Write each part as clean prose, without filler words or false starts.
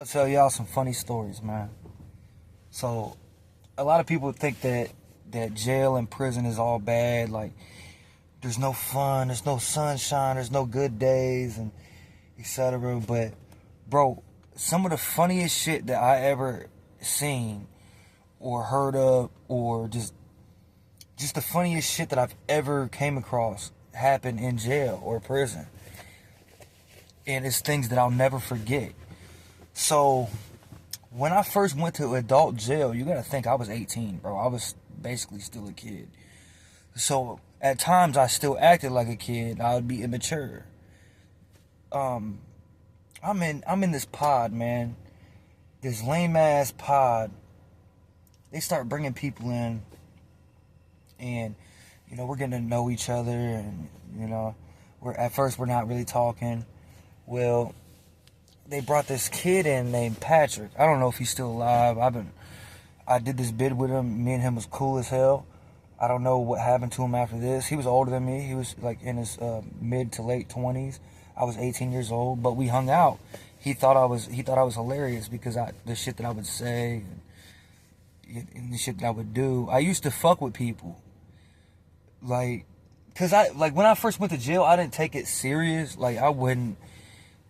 I'll tell y'all some funny stories, man. So, a lot of people think that jail and prison is all bad. Like, there's no fun, there's no sunshine, there's no good days, and etc. But, bro, some of the funniest shit that I ever seen or heard of, or just the funniest shit that I've ever came across happened in jail or prison, and it's things that I'll never forget. So, when I first went to adult jail, you gotta think I was 18, bro. I was basically still a kid. So at times I still acted like a kid. I would be immature. Um, I'm in this pod, man. This lame ass pod. They start bringing people in, and we're getting to know each other, and we're at first we're not really talking. Well, they brought this kid in named Patrick. I don't know if he's still alive. I did this bid with him. Me and him was cool as hell. I don't know what happened to him after this. He was older than me. He was like in his mid to late 20s. I was 18 years old, but we hung out. He thought I was hilarious because the shit that I would say and the shit that I would do. I used to fuck with people. Like, cause when I first went to jail, I didn't take it serious. Like, I wasn't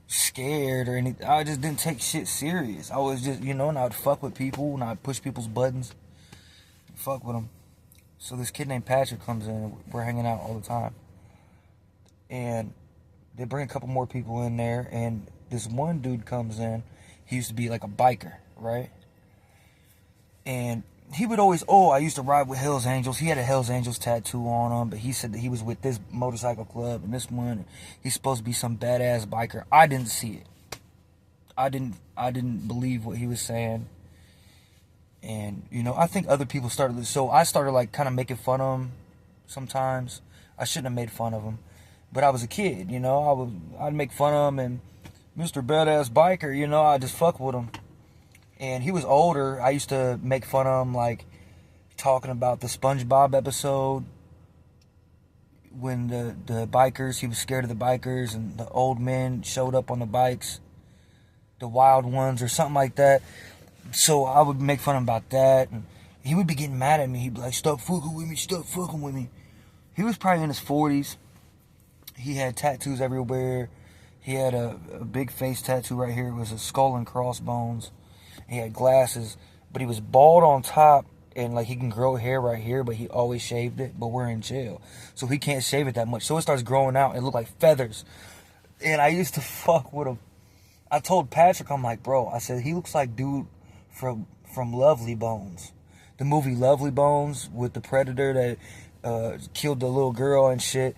scared or anything. I just didn't take shit serious. I was just, and I'd fuck with people and I'd push people's buttons, fuck with them. So this kid named Patrick comes in, and we're hanging out all the time. And they bring a couple more people in there, and this one dude comes in. He used to be like a biker, right? And he would always, I used to ride with Hells Angels. He had a Hells Angels tattoo on him, but he said that he was with this motorcycle club and this one. He's supposed to be some badass biker. I didn't see it. I didn't believe what he was saying. And, I think other people started, so I started like kind of making fun of him sometimes. I shouldn't have made fun of him, but I was a kid, I'd make fun of him, and Mr. Badass Biker, I'd just fuck with him. And he was older. I used to make fun of him, like, talking about the SpongeBob episode when the bikers, he was scared of the bikers, and the old men showed up on the bikes, the wild ones, or something like that. So I would make fun of him about that, and he would be getting mad at me. He'd be like, stop fucking with me, stop fucking with me. He was probably in his 40s. He had tattoos everywhere. He had a big face tattoo right here. It was a skull and crossbones. He had glasses, but he was bald on top, and like he can grow hair right here, but he always shaved it. But we're in jail, so he can't shave it that much. So it starts growing out and it looked like feathers. And I used to fuck with him. I told Patrick, I'm like, bro, I said, he looks like dude from Lovely Bones. The movie Lovely Bones with the predator that killed the little girl and shit.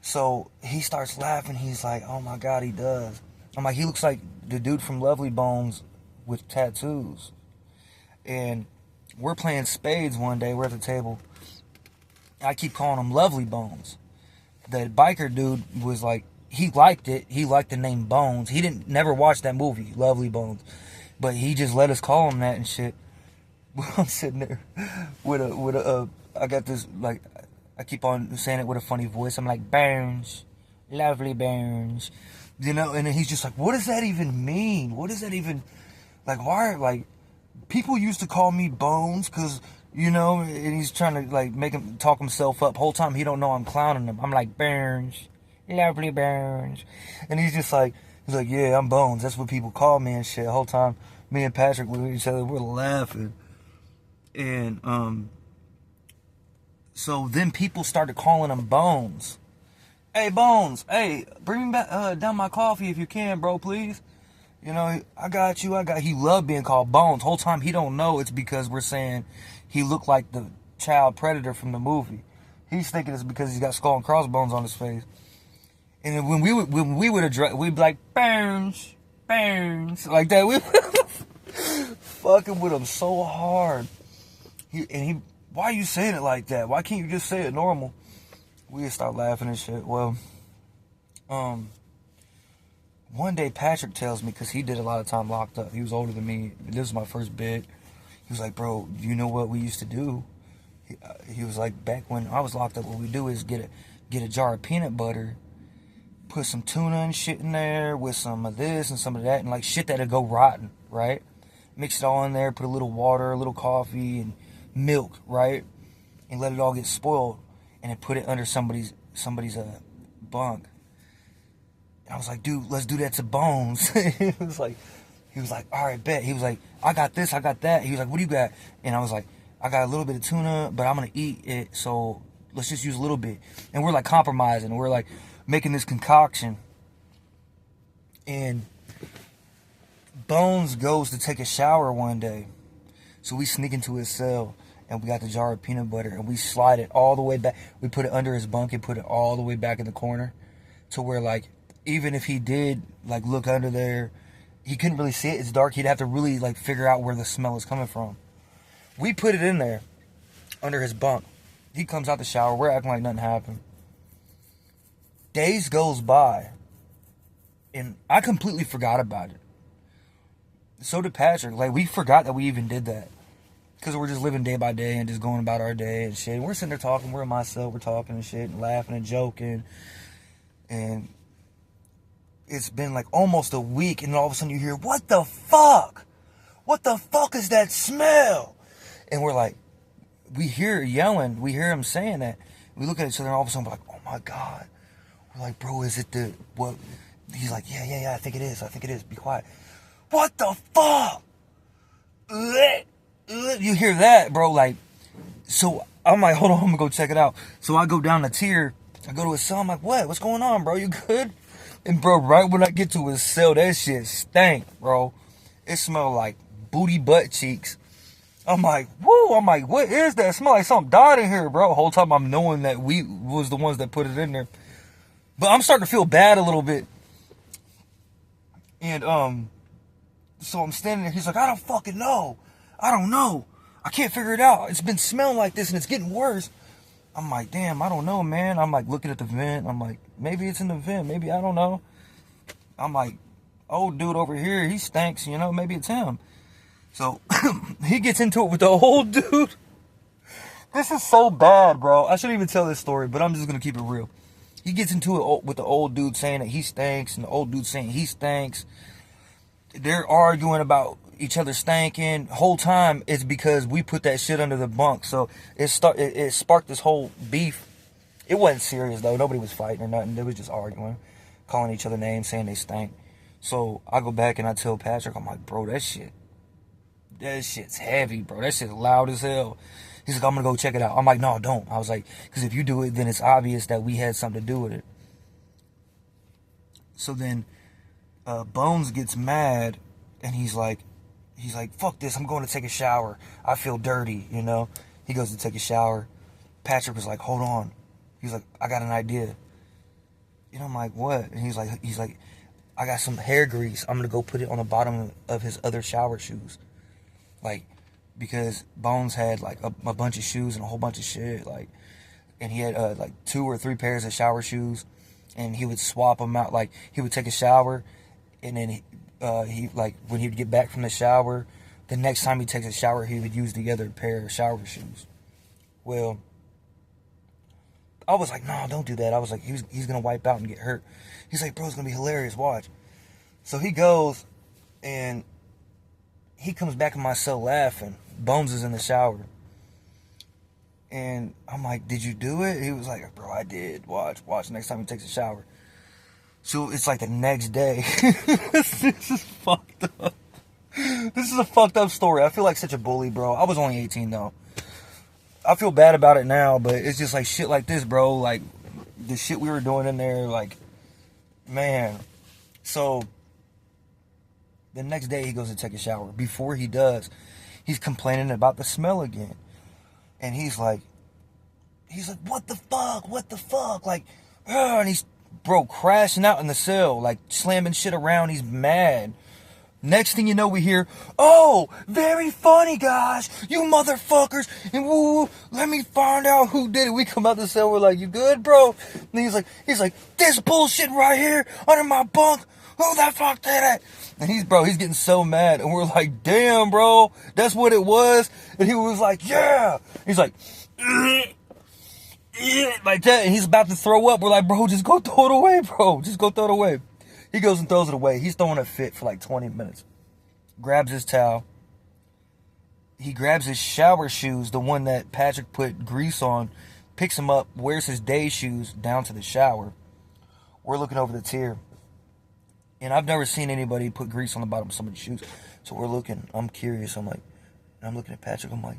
So he starts laughing. He's like, oh my God, he does. I'm like, he looks like the dude from Lovely Bones with tattoos. And we're playing spades one day. We're at the table. I keep calling him Lovely Bones. The biker dude was like, he liked it. He liked the name Bones. He didn't never watch that movie, Lovely Bones. But he just let us call him that and shit. I'm sitting there with I got this, like, I keep on saying it with a funny voice. I'm like, Bones, Lovely Bones. And then he's just like, what does that even mean? What does that even, like, why, like, people used to call me Bones because, and he's trying to, like, make him talk himself up. Whole time he don't know I'm clowning him. I'm like, Bones, Lovely Bones. And he's like, yeah, I'm Bones. That's what people call me and shit. Whole time, me and Patrick with each other, we're laughing. And, so then people started calling him Bones. Hey, Bones, hey, bring me back, down my coffee if you can, bro, please. I got you, he loved being called Bones. Whole time he don't know it's because we're saying he looked like the child predator from the movie. He's thinking it's because he's got skull and crossbones on his face. And then when we would address, we'd be like, Bones, Bones, like that. We fucking with him so hard. Why are you saying it like that? Why can't you just say it normal? We just start laughing and shit. Well, one day Patrick tells me, because he did a lot of time locked up. He was older than me. This was my first bid. He was like, bro, you know what we used to do? He was like, back when I was locked up, what we do is get a jar of peanut butter put some tuna and shit in there with some of this and some of that, and like shit that'll go rotten, right? Mix it all in there, put a little water, a little coffee, and milk, right? And let it all get spoiled, and then put it under somebody's bunk. And I was like, dude, let's do that to Bones. He was like, all right, bet. He was like, I got this, I got that. He was like, what do you got? And I was like, I got a little bit of tuna, but I'm gonna eat it, so let's just use a little bit. And we're like compromising. We're like making this concoction. And Bones goes to take a shower one day. So we sneak into his cell, and we got the jar of peanut butter, and we slide it all the way back. We put it under his bunk and put it all the way back in the corner, to where like even if he did like look under there, he couldn't really see it. It's dark. He'd have to really like figure out where the smell is coming from. We put it in there under his bunk. He comes out the shower. We're acting like nothing happened. Days goes by, and I completely forgot about it. So did Patrick. Like, we forgot that we even did that, because we're just living day by day and just going about our day and shit. And we're sitting there talking. We're in my cell. We're talking and shit and laughing and joking. And it's been like almost a week, and all of a sudden you hear, what the fuck? What the fuck is that smell? And we're like, we hear yelling. We hear him saying that. We look at each other, and all of a sudden we're like, oh my God. We're like, bro, is it the what? He's like, yeah, I think it is. I think it is. Be quiet. What the fuck? You hear that, bro? Like, so I'm like, hold on, I'm gonna go check it out. So I go down the tier. I go to his cell. I'm like, what? What's going on, bro? You good? And bro, right when I get to his cell, that shit stank, bro. It smelled like booty butt cheeks. I'm like, whoa. I'm like, what is that? It smell like something died in here, bro. The whole time I'm knowing that we was the ones that put it in there. But I'm starting to feel bad a little bit. And so I'm standing there. He's like, I don't fucking know. I don't know. I can't figure it out. It's been smelling like this and it's getting worse. I'm like, damn, I don't know, man. I'm like looking at the vent. I'm like, maybe it's in the vent. Maybe, I don't know. I'm like, old dude over here, he stinks, you know, maybe it's him. So he gets into it with the old dude. This is so bad, bro. I shouldn't even tell this story, but I'm just going to keep it real. He gets into it with the old dude saying that he stinks, and the old dude saying he stinks. They're arguing about each other stinking. Whole time it's because we put that shit under the bunk. So it sparked this whole beef. It wasn't serious though. Nobody was fighting or nothing. They was just arguing, calling each other names, saying they stank. So I go back and I tell Patrick, I'm like, bro, that shit's heavy, bro. That shit's loud as hell. He's like, I'm gonna go check it out. I'm like, no, don't. I was like, because if you do it, then it's obvious that we had something to do with it. So then Bones gets mad, and he's like, fuck this, I'm going to take a shower. I feel dirty, you know. He goes to take a shower. Patrick was like, hold on. He's like, I got an idea. And I'm like, what? And he's like, I got some hair grease. I'm gonna go put it on the bottom of his other shower shoes. Like, because Bones had like a bunch of shoes and a whole bunch of shit, like, and he had like 2 or 3 pairs of shower shoes, and he would swap them out. Like, he would take a shower, and then he like, when he would get back from the shower, the next time he takes a shower, he would use the other pair of shower shoes. Well, I was like, no, don't do that. I was like, he's gonna wipe out and get hurt. He's like, bro, it's gonna be hilarious, watch. So he goes, and he comes back in my cell laughing. Bones is in the shower. And I'm like, did you do it? He was like, bro, I did. Watch next time he takes a shower. So it's like the next day. This is fucked up. This is a fucked up story. I feel like such a bully, bro. I was only 18 though. I feel bad about it now, but it's just like shit like this, bro. Like, the shit we were doing in there, like, man. So the next day he goes to take a shower. Before he does, he's complaining about the smell again. And he's like, what the fuck? Like, and he's, bro, crashing out in the cell, like slamming shit around. He's mad. Next thing you know, we hear, oh, very funny, guys, you motherfuckers, and woo, let me find out who did it. We come out the cell, we're like, you good, bro? And he's like, this bullshit right here under my bunk, who the fuck did it? And he's getting so mad, and we're like, damn, bro, that's what it was? And he was like, yeah. He's like, like that, and he's about to throw up. We're like, bro, just go throw it away, bro. Just go throw it away. He goes and throws it away. He's throwing a fit for like 20 minutes. Grabs his towel. He grabs his shower shoes, the one that Patrick put grease on, picks him up, wears his day shoes down to the shower. We're looking over the tier. And I've never seen anybody put grease on the bottom of somebody's shoes. So we're looking. I'm curious. I'm looking at Patrick. I'm like,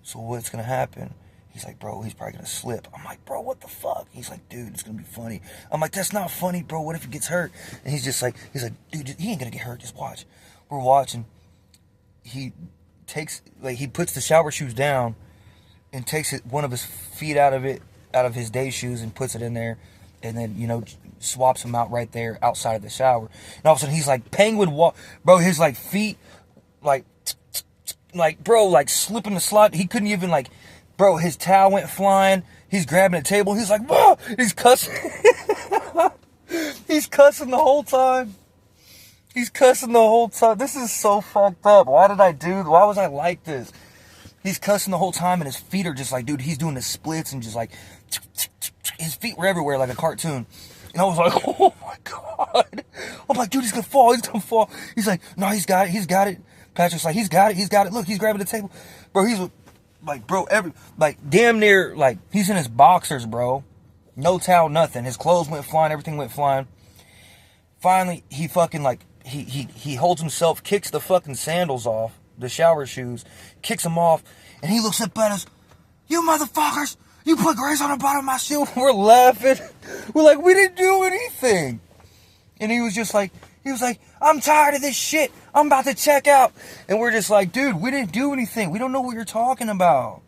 so what's going to happen? He's like, bro, he's probably going to slip. I'm like, bro, what the fuck? He's like, dude, it's going to be funny. I'm like, that's not funny, bro. What if he gets hurt? And he's like, dude, he ain't going to get hurt. Just watch. We're watching. He puts the shower shoes down and takes one of his feet out of his day shoes and puts it in there, and then, swaps them out right there outside of the shower. And all of a sudden he's like penguin walk, bro, his like feet like bro, like slipping the slide. He couldn't even bro, his towel went flying. He's grabbing a table. He's like, whoa, he's cussing. He's cussing the whole time. He's cussing the whole time. This is so fucked up. Why was I like this? He's cussing the whole time, and his feet are just like, dude, he's doing the splits and just like, his feet were everywhere like a cartoon. And I was like, oh my God. I'm like, dude, he's going to fall. He's like, no, he's got it. Patrick's like, he's got it. Look, he's grabbing the table. Bro, he's like, bro, damn near, he's in his boxers, bro. No towel, nothing. His clothes went flying, everything went flying. Finally, he fucking, he holds himself, kicks the fucking sandals off, the shower shoes, kicks them off, and he looks up at us, you motherfuckers, you put grease on the bottom of my shoe. We're laughing. We're like, we didn't do anything. And he was like, I'm tired of this shit. I'm about to check out. And we're just like, dude, we didn't do anything. We don't know what you're talking about.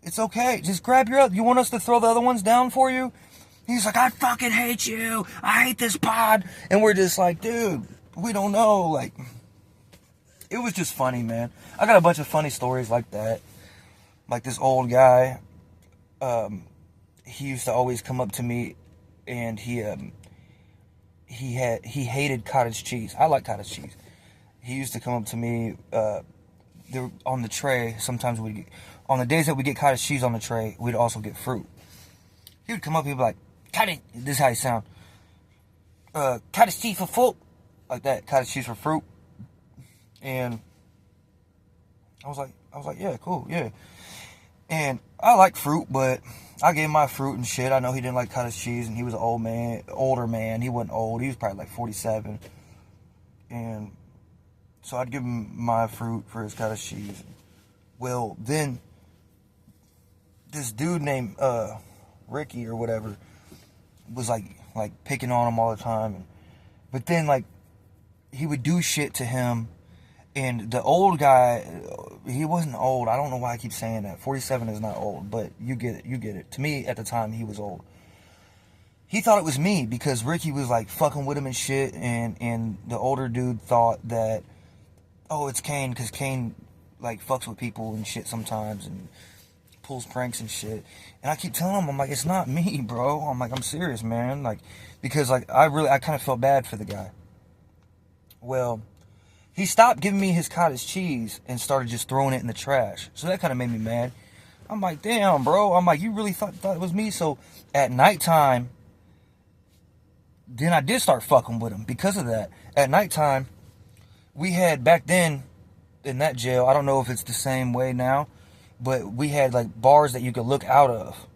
It's okay. Just grab your other. You want us to throw the other ones down for you? He's like, I fucking hate you. I hate this pod. And we're just like, dude, we don't know. It was just funny, man. I got a bunch of funny stories like that. Like this old guy, he used to always come up to me, and he hated cottage cheese. I like cottage cheese. He used to come up to me on the tray. Sometimes on the days that we get cottage cheese on the tray, we'd also get fruit. He would come up, he'd be like, this is how he sound. Cottage cheese for fruit. Like that, cottage cheese for fruit. And I was like, yeah, cool, yeah. And I like fruit, but I gave him my fruit and shit. I know he didn't like cottage cheese, and he was an older man. He wasn't old. He was probably 47. And so I'd give him my fruit for his cottage cheese. Well, then this dude named Ricky or whatever was like picking on him all the time. But then he would do shit to him. And the old guy, he wasn't old. I don't know why I keep saying that. 47 is not old, but you get it. To me, at the time, he was old. He thought it was me because Ricky was fucking with him and shit, and the older dude thought that, oh, it's Kane, because Kane fucks with people and shit sometimes and pulls pranks and shit. And I keep telling him, I'm like, it's not me, bro. I'm like, I'm serious, man. Because I kind of felt bad for the guy. Well, he stopped giving me his cottage cheese and started just throwing it in the trash. So that kind of made me mad. I'm like, damn, bro. I'm like, you really thought it was me? So at nighttime, then I did start fucking with him because of that. At nighttime, we had back then in that jail, I don't know if it's the same way now, but we had bars that you could look out of.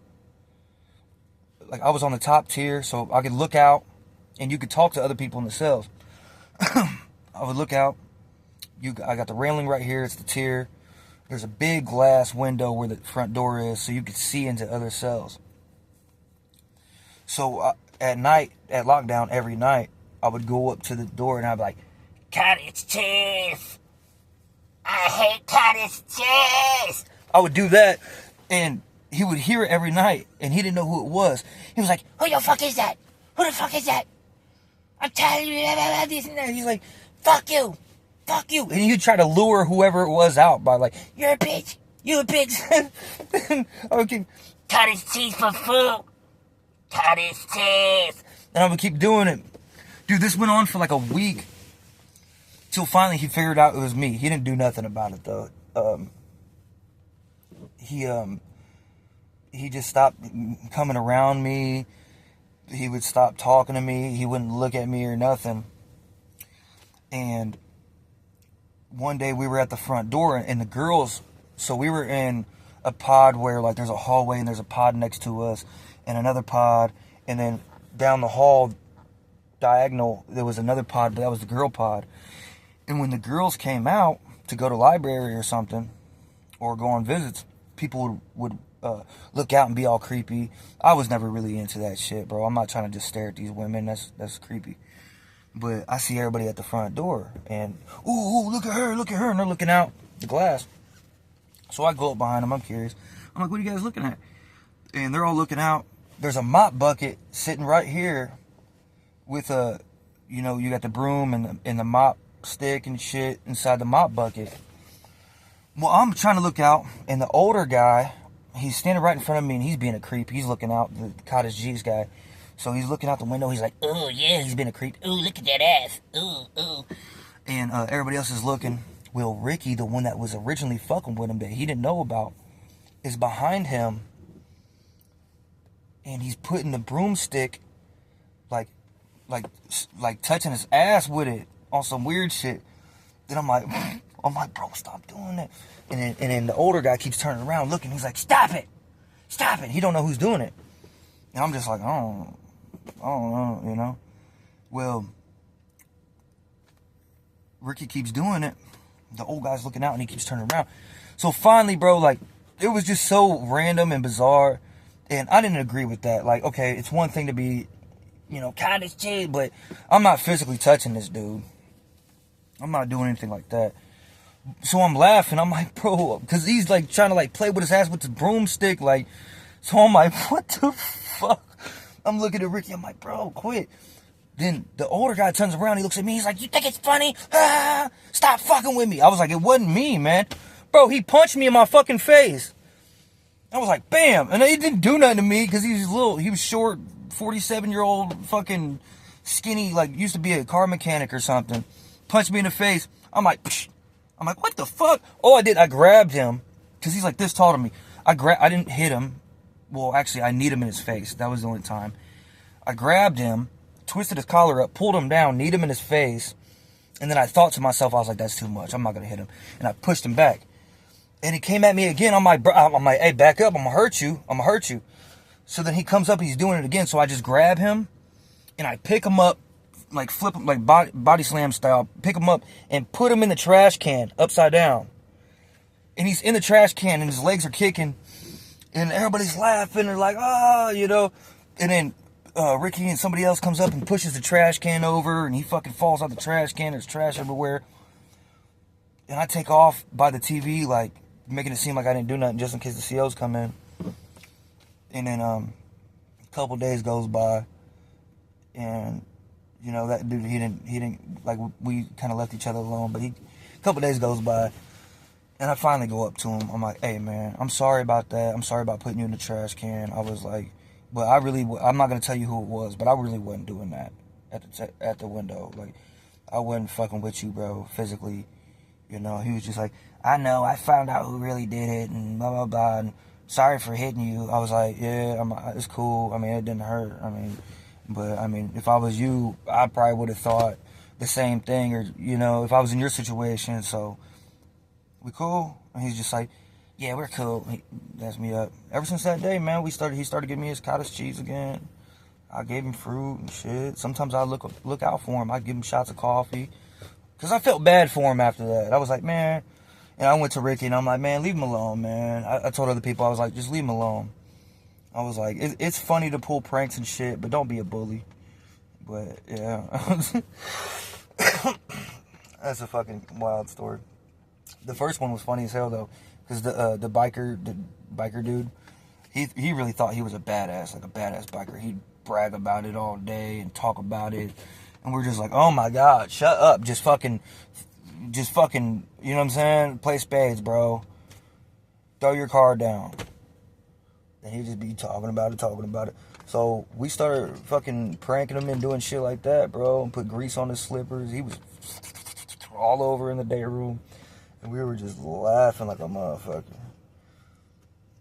I was on the top tier, so I could look out and you could talk to other people in the cells. I would look out. I got the railing right here. It's the tier. There's a big glass window where the front door is, so you could see into other cells. So at night, at lockdown, every night, I would go up to the door and I'd be like, cottage cheese! I hate cottage cheese! I would do that, and he would hear it every night, and he didn't know who it was. He was like, who the fuck is that? Who the fuck is that? I'm telling you, this and that. He's like, fuck you. Fuck you. And he'd try to lure whoever it was out by you're a bitch. You a bitch. Okay. Cottage cheese for food. Cottage cheese. And I would keep doing it. Dude, this went on for a week. Till finally he figured out it was me. He didn't do nothing about it though. He he just stopped coming around me. He would stop talking to me. He wouldn't look at me or nothing. And one day we were at the front door, and the girls, so we were in a pod where like there's a hallway and there's a pod next to us and another pod, and then down the hall diagonal there was another pod, but that was the girl pod. And when the girls came out to go to library or something or go on visits, people would look out and be all creepy. I was never really into that shit, bro. I'm not trying to just stare at these women. That's creepy. But I see everybody at the front door, and ooh, look at her, and they're looking out the glass. So I go up behind them. I'm curious. I'm like, what are you guys looking at? And they're all looking out. There's a mop bucket sitting right here with a, you know, you got the broom and the mop stick and shit inside the mop bucket. Well, I'm trying to look out, and the older guy, he's standing right in front of me, and he's being a creep. He's looking out, the Cottage G's guy. So he's looking out the window. He's like, oh, yeah, he's been a creep. Ooh, look at that ass. Ooh, ooh. And everybody else is looking. Well, Ricky, the one that was originally fucking with him that he didn't know about, is behind him. And he's putting the broomstick, like touching his ass with it on some weird shit. Then I'm like, bro, stop doing that. And then the older guy keeps turning around looking. He's like, stop it. He don't know who's doing it. And I'm just like, I don't know, you know. Well, Ricky keeps doing it. The old guy's looking out and he keeps turning around. So finally, bro, like, it was just so random and bizarre. And I didn't agree with that. Like, okay, it's one thing to be, you know, kind of chill, but I'm not physically touching this dude. I'm not doing anything like that. So I'm laughing. I'm like, bro, because he's like trying to like play with his ass with the broomstick. Like, so I'm like, what the fuck? I'm looking at Ricky. I'm like, bro, quit. Then the older guy turns around. He looks at me. He's like, you think it's funny? Ah, stop fucking with me. I was like, it wasn't me, man. Bro, he punched me in my fucking face. I was like, bam. And he didn't do nothing to me because he was short, 47-year-old fucking skinny, like used to be a car mechanic or something. Punched me in the face. I'm like, psh. I'm like, what the fuck? Oh, I grabbed him because he's like this tall to me. I didn't hit him. Well, actually, I kneed him in his face. That was the only time. I grabbed him, twisted his collar up, pulled him down, kneed him in his face. And then I thought to myself, I was like, that's too much. I'm not going to hit him. And I pushed him back. And he came at me again. I'm like, hey, back up. I'm going to hurt you. So then he comes up, he's doing it again. So I just grab him and I pick him up, like flip him, like body slam style, pick him up and put him in the trash can upside down. And he's in the trash can and his legs are kicking and everybody's laughing. They're like, oh, you know. And then Ricky and somebody else comes up and pushes the trash can over and he fucking falls out the trash can. There's trash everywhere. And I take off by the TV, like making it seem like I didn't do nothing just in case the COs come in. And then a couple days goes by and you know, that dude, he didn't, like, we kind of left each other alone, but a couple days goes by, and I finally go up to him. I'm like, hey, man, I'm sorry about that. I'm sorry about putting you in the trash can. I was like, but I'm not going to tell you who it was, but I really wasn't doing that at the window. Like, I wasn't fucking with you, bro, physically. You know, he was just like, I know, I found out who really did it, and blah, blah, blah, and sorry for hitting you. I was like, yeah, it's cool. I mean, it didn't hurt. I mean, but, I mean, if I was you, I probably would have thought the same thing. Or, you know, if I was in your situation. So, we cool? And he's just like, yeah, we're cool. He asked me up. Ever since that day, man, he started giving me his cottage cheese again. I gave him fruit and shit. Sometimes I look out for him. I give him shots of coffee. Because I felt bad for him after that. I was like, man. And I went to Ricky and I'm like, man, leave him alone, man. I told other people, I was like, just leave him alone. I was like, it's funny to pull pranks and shit, but don't be a bully. But, yeah. That's a fucking wild story. The first one was funny as hell, though. Because the biker dude, he really thought he was a badass, like a badass biker. He'd brag about it all day and talk about it. And we're just like, oh, my God, shut up. Just fucking, you know what I'm saying? Play spades, bro. Throw your card down. And he'd just be talking about it. So we started fucking pranking him and doing shit like that, bro. And put grease on his slippers. He was all over in the day room. And we were just laughing like a motherfucker.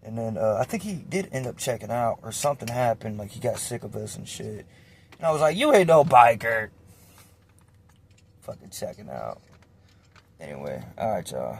And then I think he did end up checking out, or something happened. Like, he got sick of us and shit. And I was like, you ain't no biker. Fucking checking out. Anyway, alright, y'all.